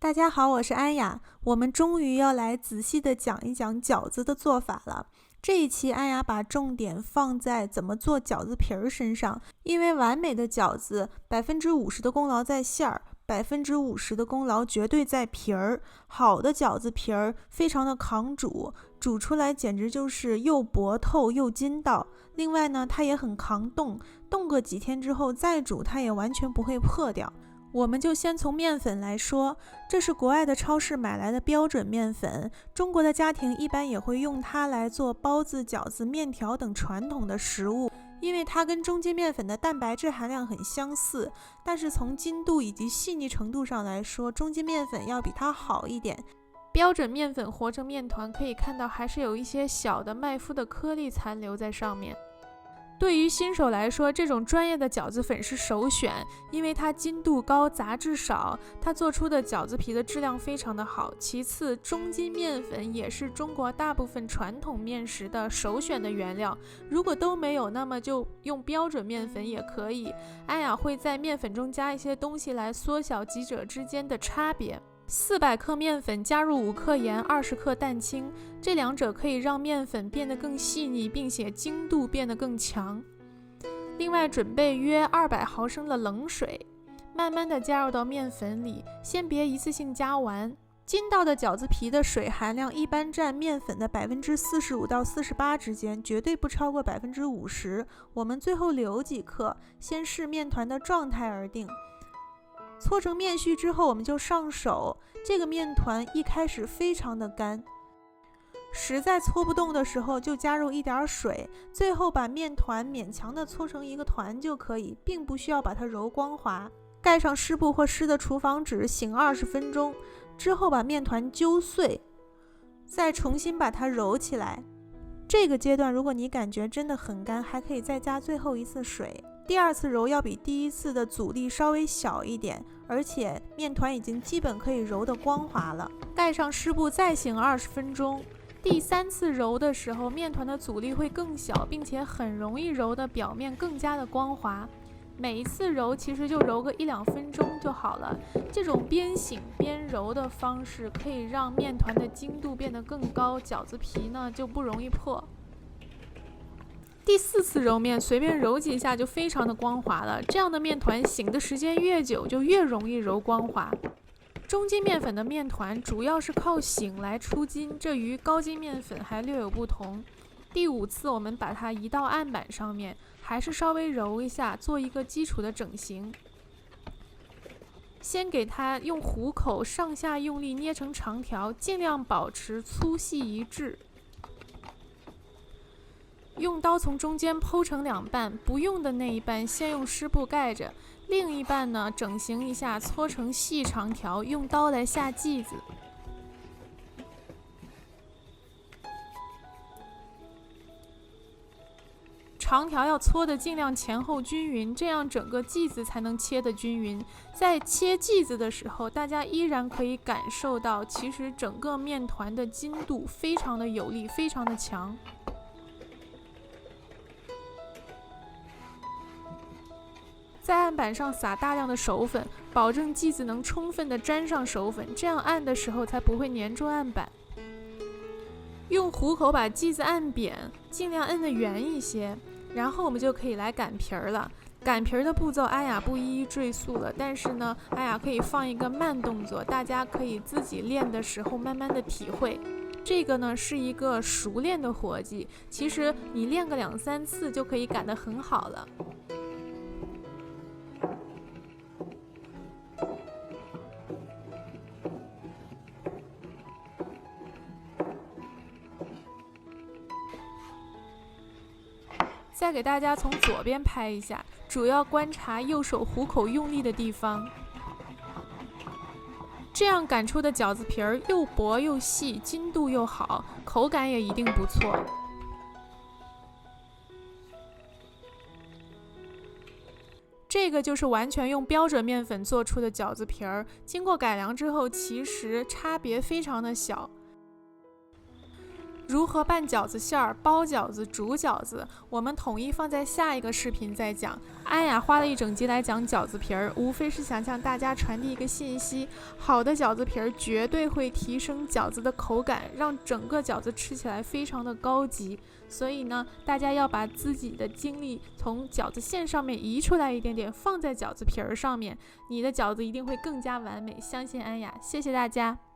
大家好，我是安雅。我们终于要来仔细的讲一讲饺子的做法了。这一期安雅把重点放在怎么做饺子皮儿身上，因为完美的饺子50%的功劳在馅儿，50%的功劳绝对在皮儿。好的饺子皮儿非常的抗煮，煮出来简直就是又薄透又筋道。另外呢，它也很抗冻，冻个几天之后再煮，它也完全不会破掉。我们就先从面粉来说，这是国外的超市买来的标准面粉，中国的家庭一般也会用它来做包子、饺子、面条等传统的食物，因为它跟中筋面粉的蛋白质含量很相似，但是从筋度以及细腻程度上来说，中筋面粉要比它好一点。标准面粉和成面团可以看到还是有一些小的麦麸的颗粒残留在上面。对于新手来说，这种专业的饺子粉是首选，因为它筋度高，杂质少，它做出的饺子皮的质量非常的好。其次，中筋面粉也是中国大部分传统面食的首选的原料，如果都没有，那么就用标准面粉也可以。安雅会在面粉中加一些东西来缩小几者之间的差别。400克面粉加入5克盐、20克蛋清，这两者可以让面粉变得更细腻，并且精度变得更强。另外准备约200毫升的冷水，慢慢的加入到面粉里，先别一次性加完。筋道的饺子皮的水含量一般占面粉的45%到48%之间，绝对不超过50%。我们最后留几克，先视面团的状态而定。搓成面絮之后，我们就上手。这个面团一开始非常的干，实在搓不动的时候就加入一点水，最后把面团勉强的搓成一个团就可以，并不需要把它揉光滑。盖上湿布或湿的厨房纸，醒20分钟之后，把面团揪碎，再重新把它揉起来。这个阶段如果你感觉真的很干，还可以再加最后一次水。第二次揉要比第一次的阻力稍微小一点，而且面团已经基本可以揉得光滑了。盖上湿布再醒20分钟。第3次揉的时候，面团的阻力会更小，并且很容易揉的表面更加的光滑。每一次揉其实就揉个1-2分钟就好了。这种边醒边揉的方式可以让面团的精度变得更高，饺子皮呢就不容易破。第4次揉面，随便揉几下就非常的光滑了。这样的面团醒的时间越久，就越容易揉光滑。中筋面粉的面团主要是靠醒来出筋，这与高筋面粉还略有不同。第5次我们把它移到案板上面，还是稍微揉一下，做一个基础的整形。先给它用虎口上下用力捏成长条，尽量保持粗细一致。用刀从中间剖成2半，不用的那一半先用湿布盖着，另一半呢整形一下，搓成细长条，用刀来下剂子。长条要搓的尽量前后均匀，这样整个剂子才能切得均匀。在切剂子的时候，大家依然可以感受到，其实整个面团的筋度非常的有力，非常的强。在案板上撒大量的手粉，保证剂子能充分的沾上手粉，这样按的时候才不会粘住案板。用虎口把剂子按扁，尽量摁得圆一些，然后我们就可以来擀皮儿了。擀皮儿的步骤安雅不一一赘述了，但是呢，安雅可以放一个慢动作，大家可以自己练的时候慢慢的体会。这个呢是一个熟练的活计，其实你练个2-3次就可以擀得很好了。再给大家从左边拍一下，主要观察右手虎口用力的地方。这样擀出的饺子皮儿又薄又细，筋度又好，口感也一定不错。这个就是完全用标准面粉做出的饺子皮儿，经过改良之后，其实差别非常的小。如何拌饺子馅儿、包饺子、煮饺子，我们统一放在下一个视频再讲。安雅花了一整集来讲饺子皮儿，无非是想向大家传递一个信息：好的饺子皮儿绝对会提升饺子的口感，让整个饺子吃起来非常的高级。所以呢，大家要把自己的精力从饺子馅上面移出来一点点，放在饺子皮儿上面，你的饺子一定会更加完美。相信安雅，谢谢大家。